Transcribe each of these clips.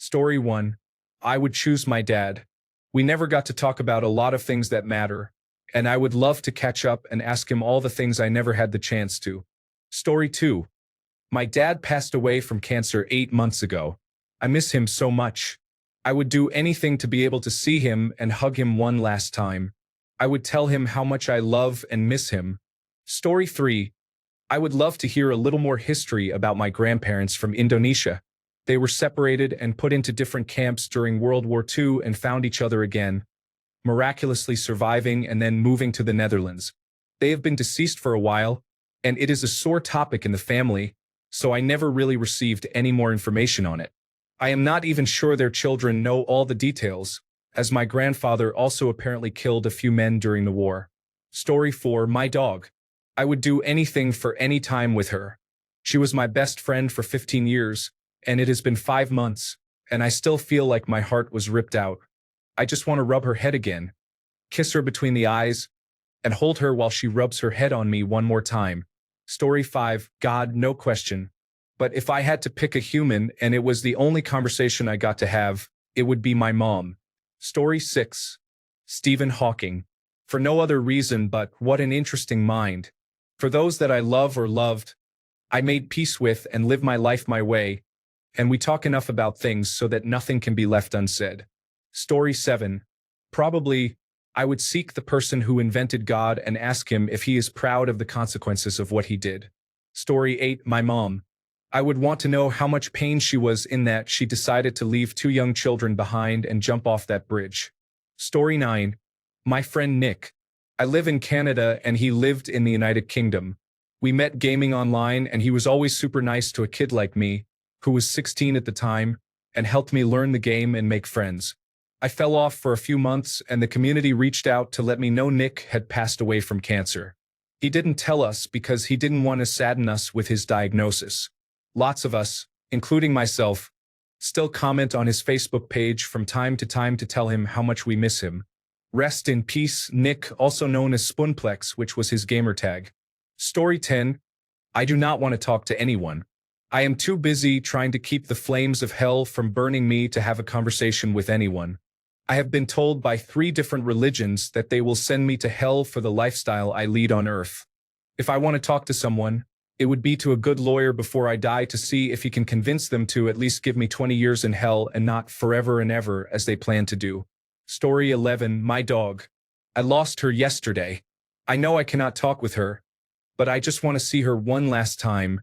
Story 1. I would choose my dad. We never got to talk about a lot of things that matter, and I would love to catch up and ask him all the things I never had the chance to. Story 2. My dad passed away from cancer 8 months ago. I miss him so much. I would do anything to be able to see him and hug him one last time. I would tell him how much I love and miss him. Story 3. I would love to hear a little more history about my grandparents from Indonesia. They were separated and put into different camps during World War II and found each other again, miraculously surviving and then moving to the Netherlands. They have been deceased for a while, and it is a sore topic in the family, so I never really received any more information on it. I am not even sure their children know all the details, as my grandfather also apparently killed a few men during the war. Story 4. My dog. I would do anything for any time with her. She was my best friend for 15 years, and it has been 5 months, and I still feel like my heart was ripped out. I just want to rub her head again, kiss her between the eyes, and hold her while she rubs her head on me one more time. Story 5. God, no question. But if I had to pick a human and it was the only conversation I got to have, it would be my mom. Story 6. Stephen Hawking. For no other reason but what an interesting mind. For those that I love or loved, I made peace with and live my life my way, and we talk enough about things so that nothing can be left unsaid. Story 7. Probably, I would seek the person who invented God and ask him if he is proud of the consequences of what he did. Story 8. My mom. I would want to know how much pain she was in that she decided to leave 2 young children behind and jump off that bridge. Story 9. My friend Nick. I live in Canada and he lived in the United Kingdom. We met gaming online and he was always super nice to a kid like me, who was 16 at the time, and helped me learn the game and make friends. I fell off for a few months and the community reached out to let me know Nick had passed away from cancer. He didn't tell us because he didn't want to sadden us with his diagnosis. Lots of us, including myself, still comment on his Facebook page from time to time to tell him how much we miss him. Rest in peace, Nick, also known as Spoonplex, which was his gamer tag. Story 10. I do not want to talk to anyone. I am too busy trying to keep the flames of hell from burning me to have a conversation with anyone. I have been told by 3 different religions that they will send me to hell for the lifestyle I lead on earth. If I want to talk to someone, it would be to a good lawyer before I die to see if he can convince them to at least give me 20 years in hell and not forever and ever as they plan to do. Story 11. My dog. I lost her yesterday. I know I cannot talk with her, but I just want to see her one last time,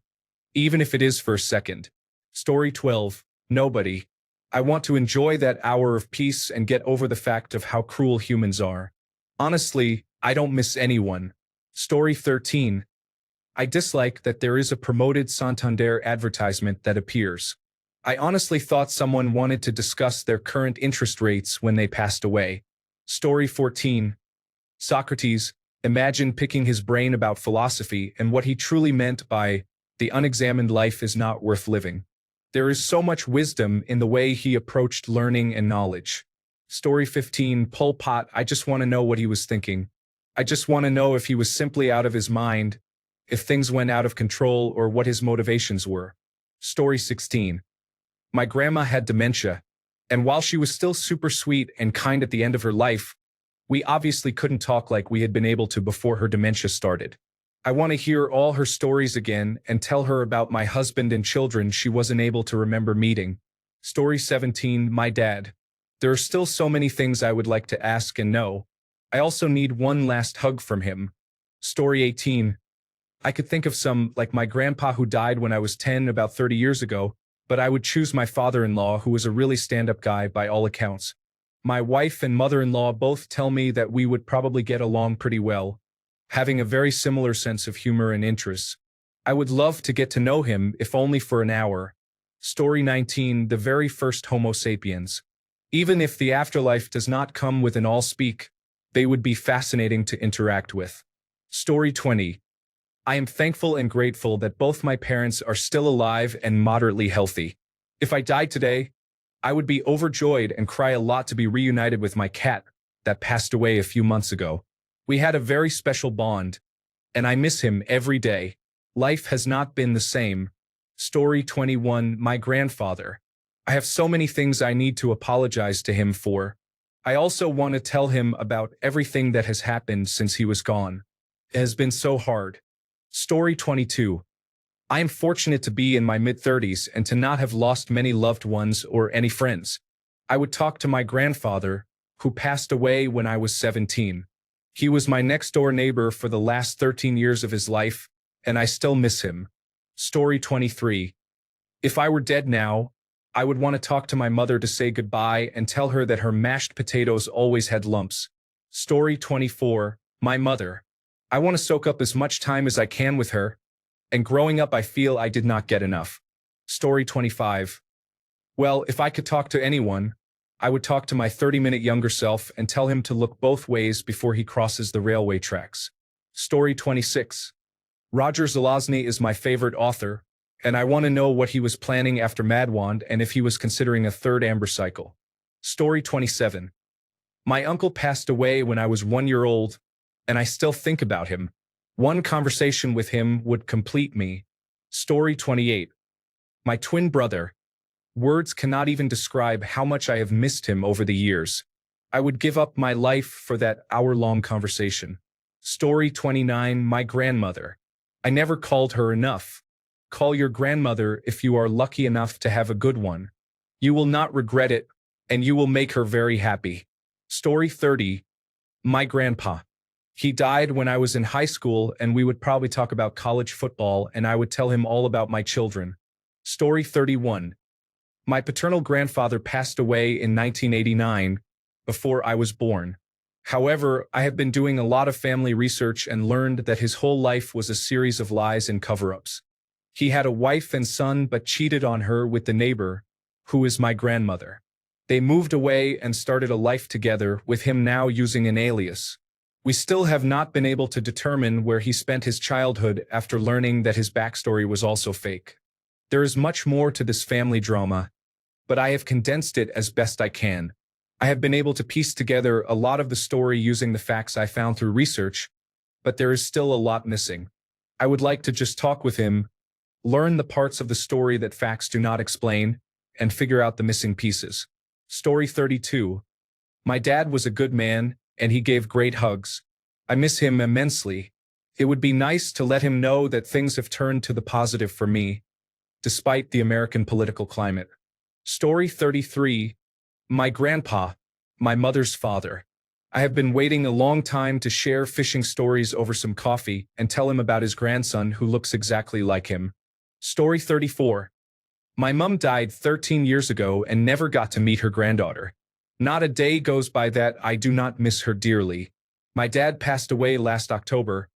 even if it is for a second. Story 12. Nobody. I want to enjoy that hour of peace and get over the fact of how cruel humans are. Honestly, I don't miss anyone. Story 13. I dislike that there is a promoted Santander advertisement that appears. I honestly thought someone wanted to discuss their current interest rates when they passed away. Story 14. Socrates. Imagine picking his brain about philosophy and what he truly meant by, the unexamined life is not worth living. There is so much wisdom in the way he approached learning and knowledge. Story 15. Pol Pot. I just want to know what he was thinking. I just want to know if he was simply out of his mind, if things went out of control, or what his motivations were. Story 16. My grandma had dementia, and while she was still super sweet and kind at the end of her life, we obviously couldn't talk like we had been able to before her dementia started. I want to hear all her stories again and tell her about my husband and children she wasn't able to remember meeting. Story 17. My dad. There are still so many things I would like to ask and know. I also need one last hug from him. Story 18. I could think of some, like my grandpa who died when I was 10 about 30 years ago, but I would choose my father-in-law who was a really stand-up guy by all accounts. My wife and mother-in-law both tell me that we would probably get along pretty well, having a very similar sense of humor and interests. I would love to get to know him, if only for an hour. Story 19. The very first Homo sapiens. Even if the afterlife does not come with an all-speak, they would be fascinating to interact with. Story 20. I am thankful and grateful that both my parents are still alive and moderately healthy. If I died today, I would be overjoyed and cry a lot to be reunited with my cat that passed away a few months ago. We had a very special bond, and I miss him every day. Life has not been the same. Story 21. My grandfather. I have so many things I need to apologize to him for. I also want to tell him about everything that has happened since he was gone. It has been so hard. Story 22. I am fortunate to be in my mid-30s and to not have lost many loved ones or any friends. I would talk to my grandfather, who passed away when I was 17. He was my next-door neighbor for the last 13 years of his life, and I still miss him. Story 23. If I were dead now, I would want to talk to my mother to say goodbye and tell her that her mashed potatoes always had lumps. Story 24. My mother. I want to soak up as much time as I can with her, and growing up I feel I did not get enough. Story 25. Well, if I could talk to anyone, I would talk to my 30-minute younger self and tell him to look both ways before he crosses the railway tracks. Story 26. Roger Zelazny is my favorite author, and I want to know what he was planning after Madwand and if he was considering a third Amber cycle. Story 27. My uncle passed away when I was 1 year old, and I still think about him. One conversation with him would complete me. Story 28. My twin brother. Words cannot even describe how much I have missed him over the years. I would give up my life for that hour-long conversation. Story 29. My grandmother. I never called her enough. Call your grandmother if you are lucky enough to have a good one. You will not regret it, and you will make her very happy. Story 30. My grandpa. He died when I was in high school, and we would probably talk about college football, and I would tell him all about my children. Story 31. My paternal grandfather passed away in 1989, before I was born. However, I have been doing a lot of family research and learned that his whole life was a series of lies and cover-ups. He had a wife and son but cheated on her with the neighbor, who is my grandmother. They moved away and started a life together, with him now using an alias. We still have not been able to determine where he spent his childhood after learning that his backstory was also fake. There is much more to this family drama, but I have condensed it as best I can. I have been able to piece together a lot of the story using the facts I found through research, but there is still a lot missing. I would like to just talk with him, learn the parts of the story that facts do not explain, and figure out the missing pieces. Story 32. My dad was a good man, and he gave great hugs. I miss him immensely. It would be nice to let him know that things have turned to the positive for me, despite the American political climate. Story 33. My grandpa, my mother's father. I have been waiting a long time to share fishing stories over some coffee and tell him about his grandson who looks exactly like him. Story 34. My mum died 13 years ago and never got to meet her granddaughter. Not a day goes by that I do not miss her dearly. My dad passed away last October,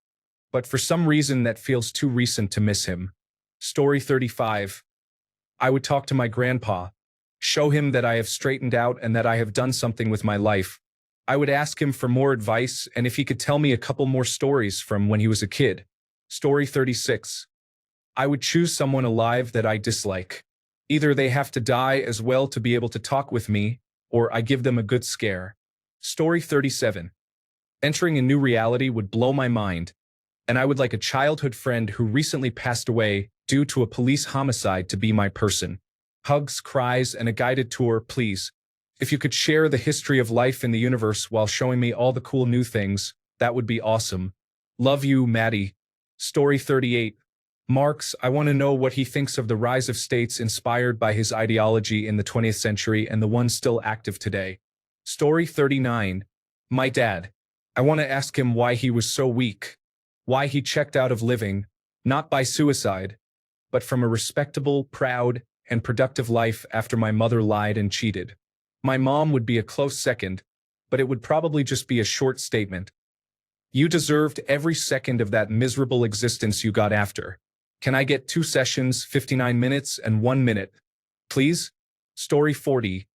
but for some reason that feels too recent to miss him. Story 35. I would talk to my grandpa, show him that I have straightened out and that I have done something with my life. I would ask him for more advice and if he could tell me a couple more stories from when he was a kid. Story 36. I would choose someone alive that I dislike. Either they have to die as well to be able to talk with me, or I give them a good scare. Story 37. Entering a new reality would blow my mind, and I would like a childhood friend who recently passed away due to a police homicide to be my person. Hugs, cries, and a guided tour, please. If you could share the history of life in the universe while showing me all the cool new things, that would be awesome. Love you, Maddie. Story 38. Marx, I want to know what he thinks of the rise of states inspired by his ideology in the 20th century and the ones still active today. Story 39. My dad. I want to ask him why he was so weak. Why he checked out of living, not by suicide, but from a respectable, proud, and productive life after my mother lied and cheated. My mom would be a close second, but it would probably just be a short statement. You deserved every second of that miserable existence you got after. Can I get 2 sessions, 59 minutes, and 1 minute? Please? Story 40.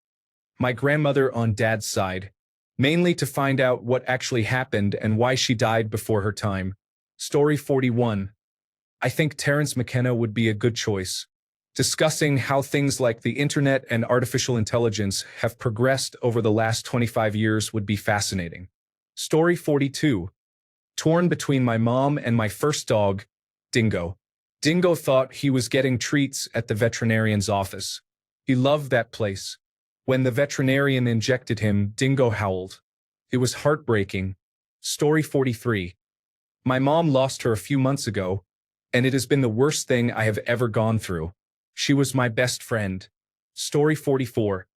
My grandmother on dad's side. Mainly to find out what actually happened and why she died before her time. Story 41. I think Terence McKenna would be a good choice. Discussing how things like the internet and artificial intelligence have progressed over the last 25 years would be fascinating. Story 42. Torn between my mom and my first dog, Dingo. Dingo thought he was getting treats at the veterinarian's office. He loved that place. When the veterinarian injected him, Dingo howled. It was heartbreaking. Story 43. My mom lost her a few months ago, and it has been the worst thing I have ever gone through. She was my best friend. Story 44.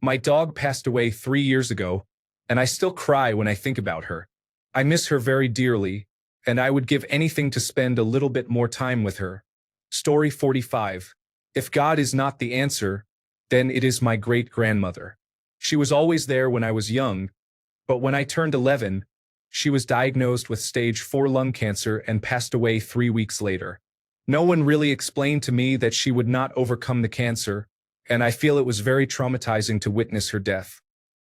My dog passed away 3 years ago, and I still cry when I think about her. I miss her very dearly, and I would give anything to spend a little bit more time with her. Story 45. If God is not the answer, then it is my great-grandmother. She was always there when I was young, but when I turned 11, she was diagnosed with stage 4 lung cancer and passed away 3 weeks later. No one really explained to me that she would not overcome the cancer, and I feel it was very traumatizing to witness her death.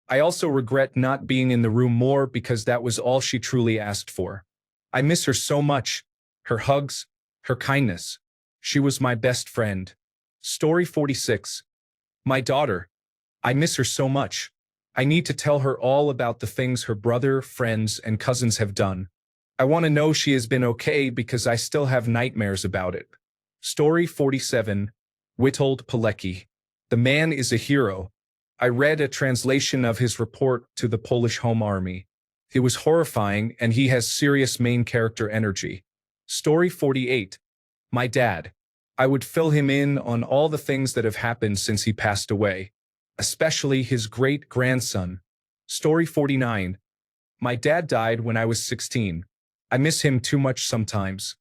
I also regret not being in the room more because that was all she truly asked for. I miss her so much, her hugs, her kindness. She was my best friend. Story 46. My daughter. I miss her so much. I need to tell her all about the things her brother, friends, and cousins have done. I want to know she has been okay because I still have nightmares about it. Story 47. Witold Pilecki. The man is a hero. I read a translation of his report to the Polish Home Army. It was horrifying, and he has serious main character energy. Story 48. My dad. I would fill him in on all the things that have happened since he passed away, especially his great-grandson. Story 49. My dad died when I was 16. I miss him too much sometimes.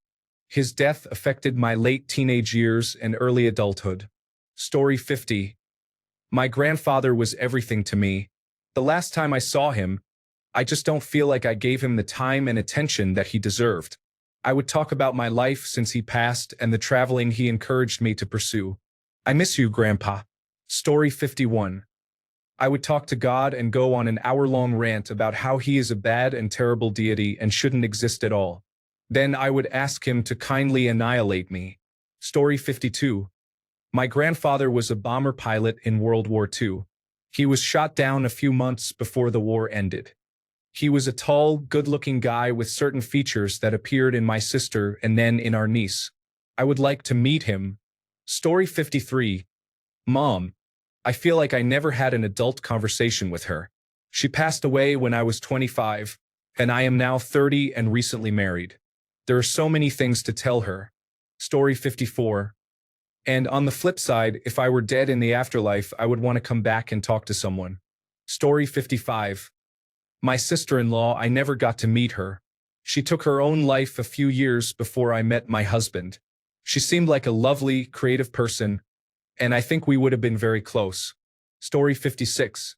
His death affected my late teenage years and early adulthood. Story 50. My grandfather was everything to me. The last time I saw him, I just don't feel like I gave him the time and attention that he deserved. I would talk about my life since he passed and the traveling he encouraged me to pursue. I miss you, Grandpa. Story 51. I would talk to God and go on an hour-long rant about how he is a bad and terrible deity and shouldn't exist at all. Then I would ask him to kindly annihilate me. Story 52. My grandfather was a bomber pilot in World War II. He was shot down a few months before the war ended. He was a tall, good-looking guy with certain features that appeared in my sister and then in our niece. I would like to meet him. Story 53. Mom. I feel like I never had an adult conversation with her. She passed away when I was 25, and I am now 30 and recently married. There are so many things to tell her. Story 54. And on the flip side, if I were dead in the afterlife, I would want to come back and talk to someone. Story 55. My sister-in-law, I never got to meet her. She took her own life a few years before I met my husband. She seemed like a lovely, creative person, and I think we would have been very close. Story 56.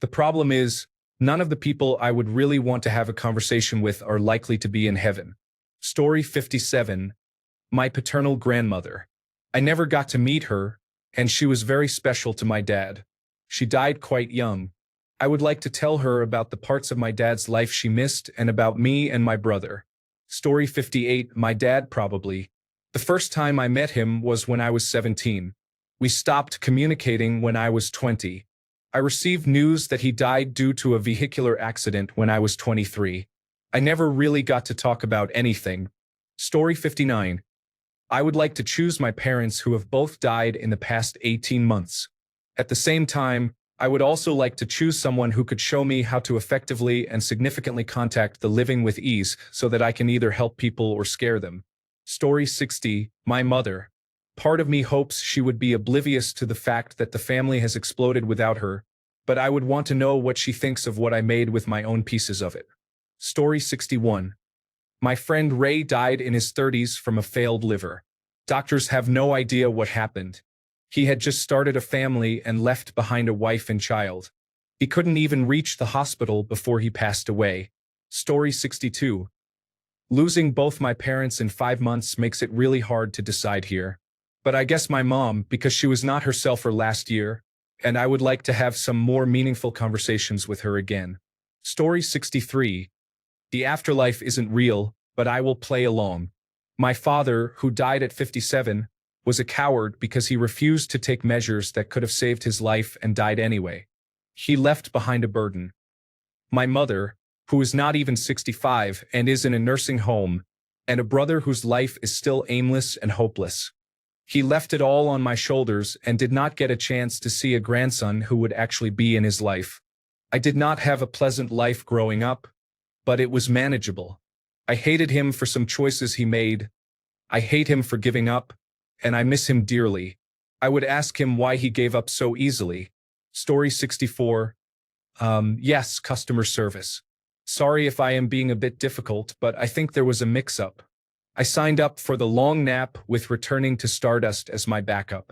The problem is, none of the people I would really want to have a conversation with are likely to be in heaven. Story 57. My paternal grandmother. I never got to meet her, and she was very special to my dad. She died quite young. I would like to tell her about the parts of my dad's life she missed and about me and my brother. Story 58. My dad probably. The first time I met him was when I was 17. We stopped communicating when I was 20. I received news that he died due to a vehicular accident when I was 23. I never really got to talk about anything. Story 59. I would like to choose my parents who have both died in the past 18 months. At the same time, I would also like to choose someone who could show me how to effectively and significantly contact the living with ease so that I can either help people or scare them. Story 60. My mother. Part of me hopes she would be oblivious to the fact that the family has exploded without her, but I would want to know what she thinks of what I made with my own pieces of it. Story 61. My friend Ray died in his 30s from a failed liver. Doctors have no idea what happened. He had just started a family and left behind a wife and child. He couldn't even reach the hospital before he passed away. Story 62. Losing both my parents in 5 months makes it really hard to decide here. But I guess my mom, because she was not herself for last year, and I would like to have some more meaningful conversations with her again. Story 63. The afterlife isn't real, but I will play along. My father, who died at 57, was a coward because he refused to take measures that could have saved his life and died anyway. He left behind a burden. My mother, who is not even 65 and is in a nursing home, and a brother whose life is still aimless and hopeless. He left it all on my shoulders and did not get a chance to see a grandson who would actually be in his life. I did not have a pleasant life growing up, but it was manageable. I hated him for some choices he made. I hate him for giving up, and I miss him dearly. I would ask him why he gave up so easily. Story 64. Yes, customer service. Sorry if I am being a bit difficult, but I think there was a mix-up. I signed up for the long nap with returning to Stardust as my backup.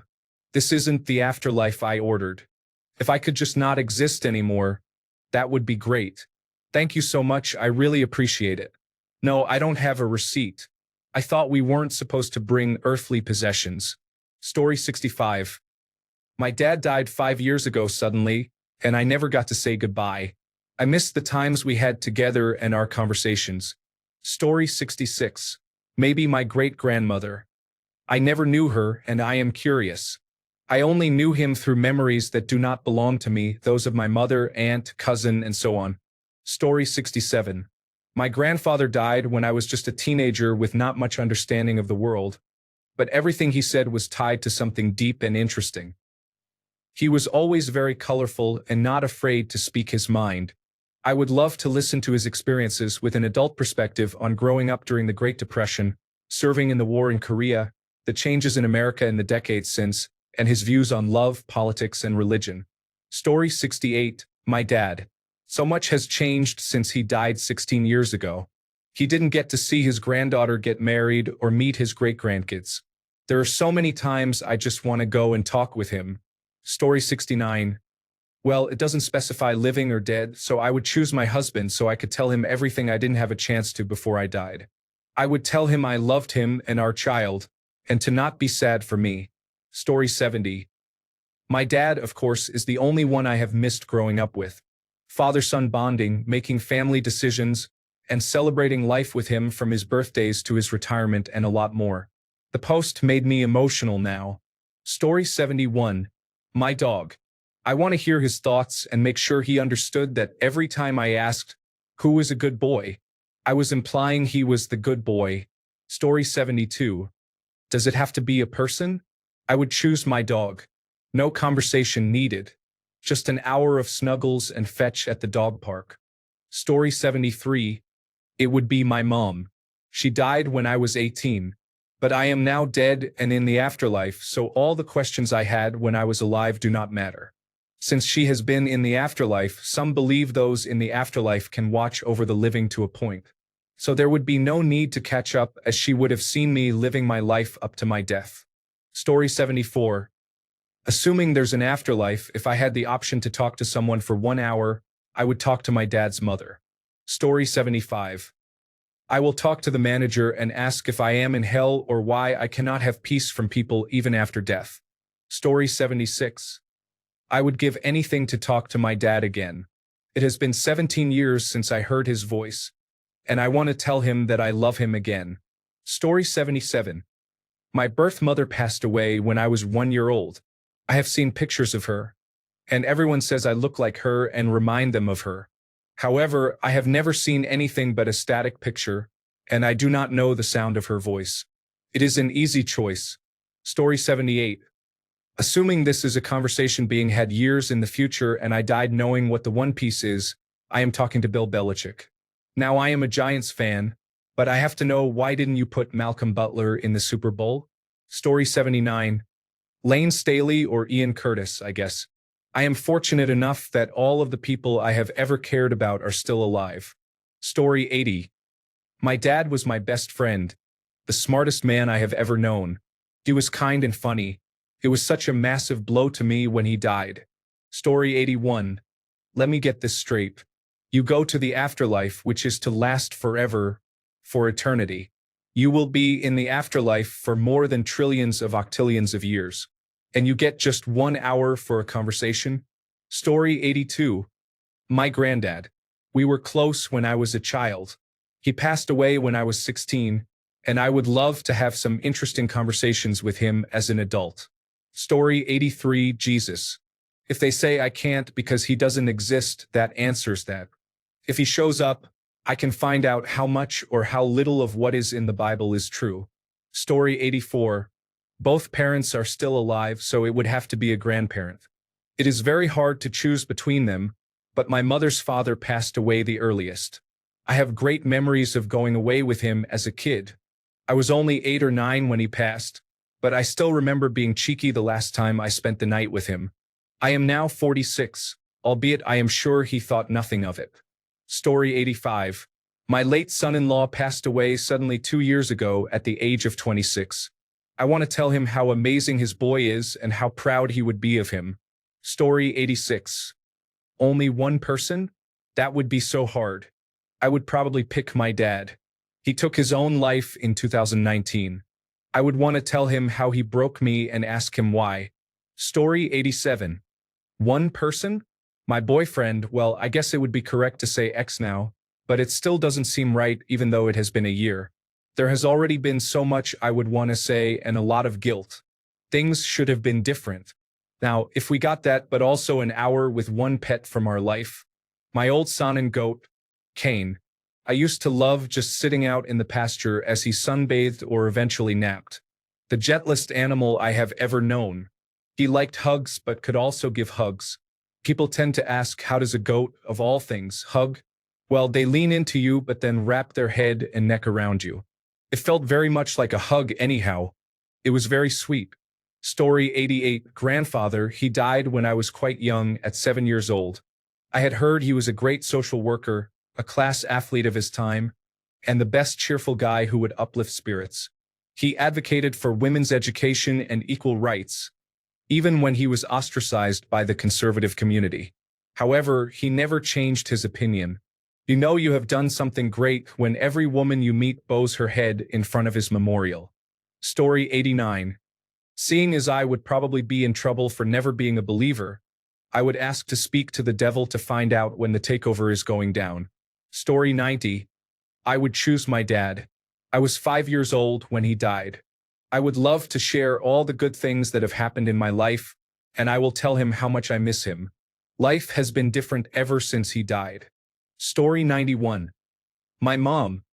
This isn't the afterlife I ordered. If I could just not exist anymore, that would be great. Thank you so much, I really appreciate it. No, I don't have a receipt. I thought we weren't supposed to bring earthly possessions. Story 65. My dad died 5 years ago suddenly, and I never got to say goodbye. I missed the times we had together and our conversations. Story 66. Maybe my great-grandmother. I never knew her, and I am curious. I only knew him through memories that do not belong to me, those of my mother, aunt, cousin, and so on. Story 67. My grandfather died when I was just a teenager with not much understanding of the world, but everything he said was tied to something deep and interesting. He was always very colorful and not afraid to speak his mind. I would love to listen to his experiences with an adult perspective on growing up during the Great Depression, serving in the war in Korea, the changes in America in the decades since, and his views on love, politics, and religion. Story 68. My dad. So much has changed since he died 16 years ago. He didn't get to see his granddaughter get married or meet his great-grandkids. There are so many times I just want to go and talk with him. Story 69. Well, it doesn't specify living or dead, so I would choose my husband so I could tell him everything I didn't have a chance to before I died. I would tell him I loved him and our child, and to not be sad for me. Story 70. My dad, of course, is the only one I have missed growing up with. Father-son bonding, making family decisions, and celebrating life with him from his birthdays to his retirement and a lot more. The post made me emotional now. Story 71. My dog. I want to hear his thoughts and make sure he understood that every time I asked, who is a good boy, I was implying he was the good boy. Story 72. Does it have to be a person? I would choose my dog. No conversation needed. Just an hour of snuggles and fetch at the dog park. Story 73. It would be my mom. She died when I was 18. But I am now dead and in the afterlife, so all the questions I had when I was alive do not matter. Since she has been in the afterlife, some believe those in the afterlife can watch over the living to a point. So there would be no need to catch up, as she would have seen me living my life up to my death. Story 74. Assuming there's an afterlife, if I had the option to talk to someone for 1 hour, I would talk to my dad's mother. Story 75. I will talk to the manager and ask if I am in hell or why I cannot have peace from people even after death. Story 76. I would give anything to talk to my dad again. It has been 17 years since I heard his voice, and I want to tell him that I love him again. Story 77. My birth mother passed away when I was 1 year old. I have seen pictures of her, and everyone says I look like her and remind them of her. However, I have never seen anything but a static picture, and I do not know the sound of her voice. It is an easy choice. Story 78. Assuming this is a conversation being had years in the future and I died knowing what the One Piece is, I am talking to Bill Belichick. Now I am a Giants fan, but I have to know, why didn't you put Malcolm Butler in the Super Bowl? Story 79. Lane Staley or Ian Curtis, I guess. I am fortunate enough that all of the people I have ever cared about are still alive. Story 80. My dad was my best friend, the smartest man I have ever known. He was kind and funny. It was such a massive blow to me when he died. Story 81. Let me get this straight. You go to the afterlife, which is to last forever, for eternity. You will be in the afterlife for more than trillions of octillions of years. And you get just 1 hour for a conversation? Story 82. My granddad. We were close when I was a child. He passed away when I was 16, and I would love to have some interesting conversations with him as an adult. Story 83. Jesus. If they say I can't because he doesn't exist, that answers that. If he shows up, I can find out how much or how little of what is in the Bible is true. Story 84. Both parents are still alive, so it would have to be a grandparent. It is very hard to choose between them, but my mother's father passed away the earliest. I have great memories of going away with him as a kid. I was only 8 or 9 when he passed, but I still remember being cheeky the last time I spent the night with him. I am now 46, albeit I am sure he thought nothing of it. Story 85. My late son-in-law passed away suddenly 2 years ago at the age of 26. I want to tell him how amazing his boy is and how proud he would be of him. Story 86. Only one person? That would be so hard. I would probably pick my dad. He took his own life in 2019. I would want to tell him how he broke me and ask him why. Story 87. One person? My boyfriend, well, I guess it would be correct to say ex now, but it still doesn't seem right even though it has been a year. There has already been so much I would want to say and a lot of guilt. Things should have been different. Now, if we got that but also an hour with one pet from our life. My old son and goat, Kane. I used to love just sitting out in the pasture as he sunbathed or eventually napped. The gentlest animal I have ever known. He liked hugs but could also give hugs. People tend to ask, how does a goat, of all things, hug? Well, they lean into you but then wrap their head and neck around you. It felt very much like a hug anyhow. It was very sweet. Story 88. Grandfather, he died when I was quite young, at 7 years old. I had heard he was a great social worker, a class athlete of his time, and the best cheerful guy who would uplift spirits. He advocated for women's education and equal rights, even when he was ostracized by the conservative community. However, he never changed his opinion. You know you have done something great when every woman you meet bows her head in front of his memorial. Story 89. Seeing as I would probably be in trouble for never being a believer, I would ask to speak to the devil to find out when the takeover is going down. Story 90. I would choose my dad. I was 5 years old when he died. I would love to share all the good things that have happened in my life, and I will tell him how much I miss him. Life has been different ever since he died. Story 91. My mom.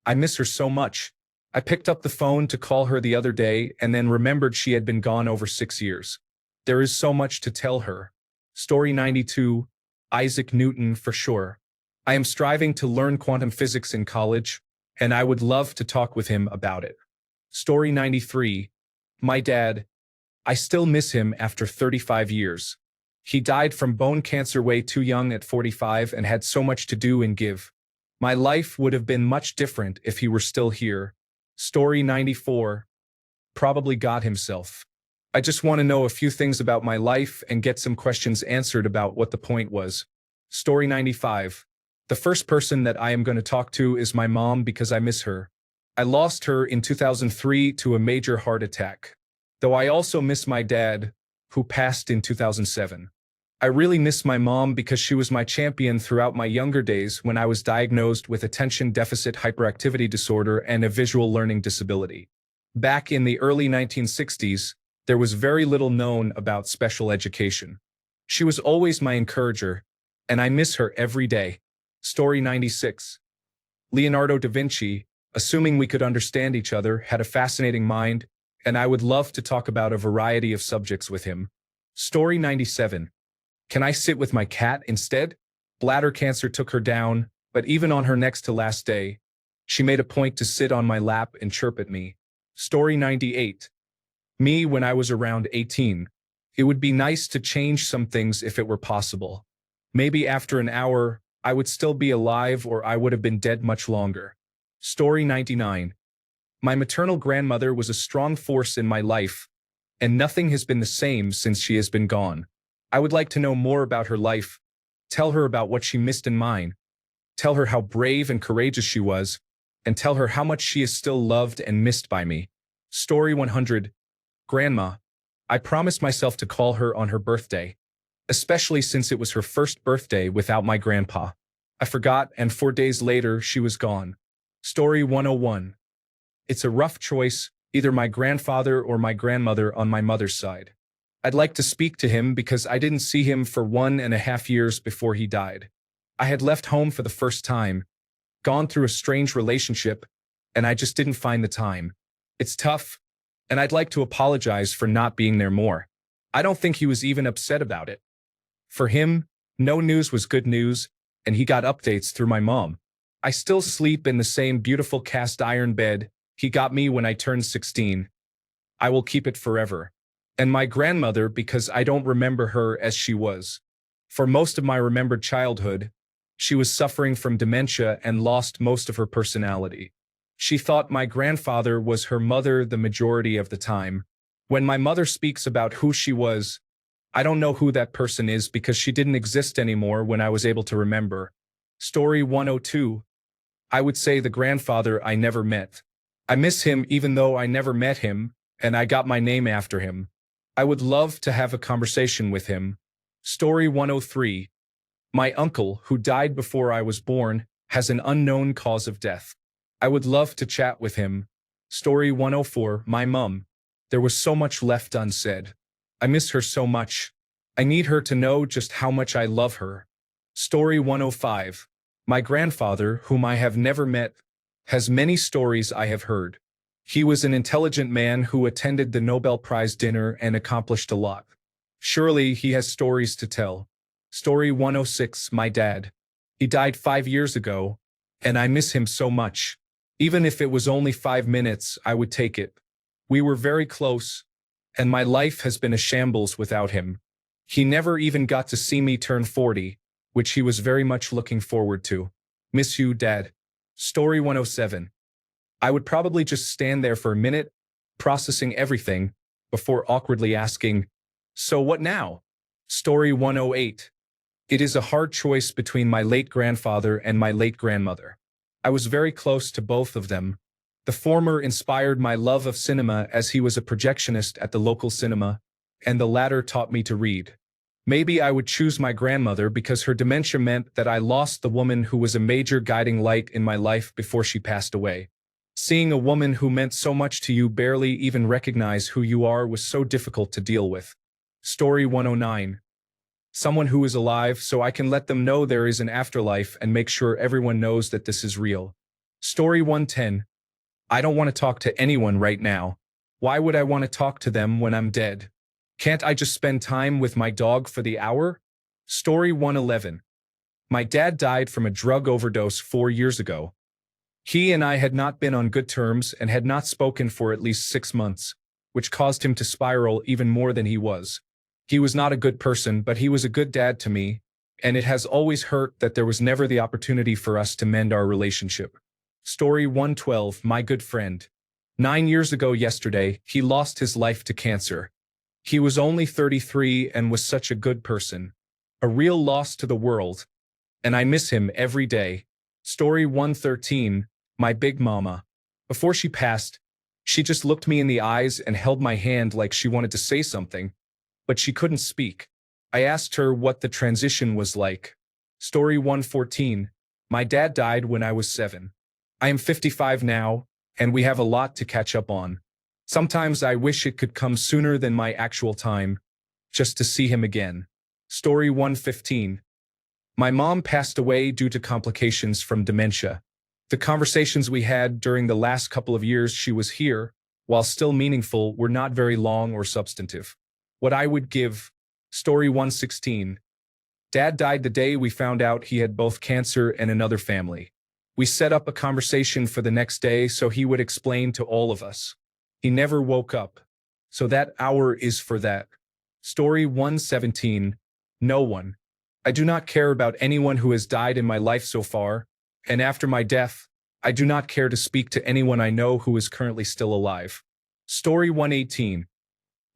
I miss her so much. I picked up the phone to call her the other day and then remembered she had been gone over 6 years. There is so much to tell her. Story 92. Isaac Newton for sure. I am striving to learn quantum physics in college, and I would love to talk with him about it. Story 93. My dad. I still miss him after 35 years. He died from bone cancer way too young at 45 and had so much to do and give. My life would have been much different if he were still here. Story 94. Probably God himself. I just want to know a few things about my life and get some questions answered about what the point was. Story 95. The first person that I am going to talk to is my mom because I miss her. I lost her in 2003 to a major heart attack. Though I also miss my dad, who passed in 2007. I really miss my mom because she was my champion throughout my younger days when I was diagnosed with attention deficit hyperactivity disorder and a visual learning disability. Back in the early 1960s, there was very little known about special education. She was always my encourager, and I miss her every day. Story 96. Leonardo da Vinci, assuming we could understand each other, had a fascinating mind, and I would love to talk about a variety of subjects with him. Story 97. Can I sit with my cat instead? Bladder cancer took her down, but even on her next to last day, she made a point to sit on my lap and chirp at me. Story 98. Me when I was around 18. It would be nice to change some things if it were possible. Maybe after an hour, I would still be alive or I would have been dead much longer. Story 99. My maternal grandmother was a strong force in my life, and nothing has been the same since she has been gone. I would like to know more about her life, tell her about what she missed in mine, tell her how brave and courageous she was, and tell her how much she is still loved and missed by me. Story 100. Grandma. I promised myself to call her on her birthday, especially since it was her first birthday without my grandpa. I forgot, and 4 days later, she was gone. Story 101. It's a rough choice, either my grandfather or my grandmother on my mother's side. I'd like to speak to him because I didn't see him for 1.5 years before he died. I had left home for the first time, gone through a strange relationship, and I just didn't find the time. It's tough, and I'd like to apologize for not being there more. I don't think he was even upset about it. For him, no news was good news, and he got updates through my mom. I still sleep in the same beautiful cast iron bed he got me when I turned 16. I will keep it forever. And my grandmother, because I don't remember her as she was. For most of my remembered childhood, she was suffering from dementia and lost most of her personality. She thought my grandfather was her mother the majority of the time. When my mother speaks about who she was, I don't know who that person is because she didn't exist anymore when I was able to remember. Story 102. I would say the grandfather I never met. I miss him even though I never met him, and I got my name after him. I would love to have a conversation with him. Story 103. My uncle, who died before I was born, has an unknown cause of death. I would love to chat with him. Story 104. My mum. There was so much left unsaid. I miss her so much. I need her to know just how much I love her. Story 105. My grandfather, whom I have never met, has many stories I have heard. He was an intelligent man who attended the Nobel Prize dinner and accomplished a lot. Surely he has stories to tell. Story 106. My dad. He died 5 years ago, and I miss him so much. Even if it was only 5 minutes, I would take it. We were very close, and my life has been a shambles without him. He never even got to see me turn 40, which he was very much looking forward to. Miss you, Dad. Story 107. I would probably just stand there for a minute, processing everything, before awkwardly asking, "So what now?" Story 108. It is a hard choice between my late grandfather and my late grandmother. I was very close to both of them. The former inspired my love of cinema as he was a projectionist at the local cinema, and the latter taught me to read. Maybe I would choose my grandmother because her dementia meant that I lost the woman who was a major guiding light in my life before she passed away. Seeing a woman who meant so much to you barely even recognize who you are was so difficult to deal with. Story 109. Someone who is alive so I can let them know there is an afterlife and make sure everyone knows that this is real. Story 110. I don't want to talk to anyone right now. Why would I want to talk to them when I'm dead? Can't I just spend time with my dog for the hour? Story 111. My dad died from a drug overdose 4 years ago. He and I had not been on good terms and had not spoken for at least 6 months, which caused him to spiral even more than he was. He was not a good person, but he was a good dad to me, and it has always hurt that there was never the opportunity for us to mend our relationship. Story 112. My good friend. 9 years ago yesterday, he lost his life to cancer. He was only 33 and was such a good person. A real loss to the world. And I miss him every day. Story 113. My big mama. Before she passed, she just looked me in the eyes and held my hand like she wanted to say something, but she couldn't speak. I asked her what the transition was like. Story 114. My dad died when I was 7. I am 55 now, and we have a lot to catch up on. Sometimes I wish it could come sooner than my actual time, just to see him again. Story 115. My mom passed away due to complications from dementia. The conversations we had during the last couple of years she was here, while still meaningful, were not very long or substantive. What I would give. Story 116. Dad died the day we found out he had both cancer and another family. We set up a conversation for the next day so he would explain to all of us. He never woke up. So that hour is for that. Story 117. No one. I do not care about anyone who has died in my life so far, and after my death, I do not care to speak to anyone I know who is currently still alive. Story 118.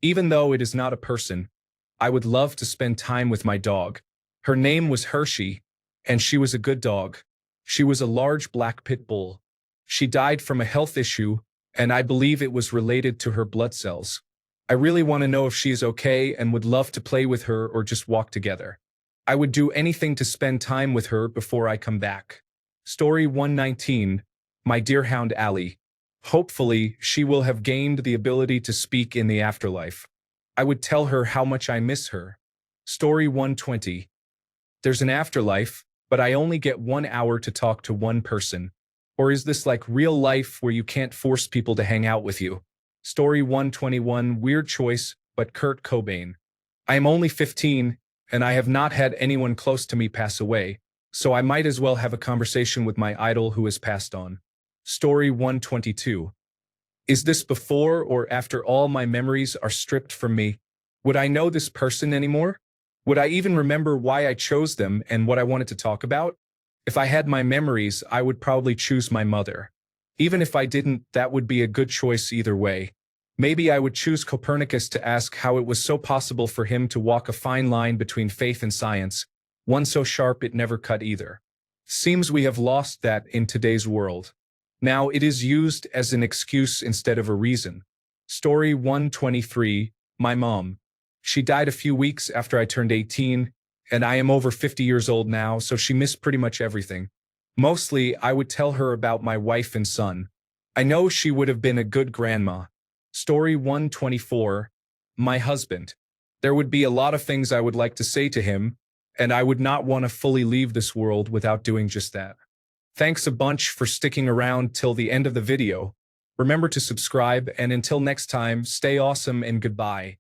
Even though it is not a person, I would love to spend time with my dog. Her name was Hershey, and she was a good dog. She was a large black pit bull. She died from a health issue, and I believe it was related to her blood cells. I really want to know if she is okay and would love to play with her or just walk together. I would do anything to spend time with her before I come back. Story 119. My dear hound Allie. Hopefully, she will have gained the ability to speak in the afterlife. I would tell her how much I miss her. Story 120. There's an afterlife, but I only get 1 hour to talk to one person. Or is this like real life where you can't force people to hang out with you? Story 121, weird choice, but Kurt Cobain. I am only 15, and I have not had anyone close to me pass away, so I might as well have a conversation with my idol who has passed on. Story 122. Is this before or after all my memories are stripped from me? Would I know this person anymore? Would I even remember why I chose them and what I wanted to talk about? If I had my memories, I would probably choose my mother. Even if I didn't, that would be a good choice either way. Maybe I would choose Copernicus to ask how it was so possible for him to walk a fine line between faith and science, one so sharp it never cut either. Seems we have lost that in today's world. Now it is used as an excuse instead of a reason. Story 123, my mom. She died a few weeks after I turned 18, and I am over 50 years old now, so she missed pretty much everything. Mostly, I would tell her about my wife and son. I know she would have been a good grandma. Story 124, my husband. There would be a lot of things I would like to say to him, and I would not want to fully leave this world without doing just that. Thanks a bunch for sticking around till the end of the video. Remember to subscribe, and until next time, stay awesome and goodbye.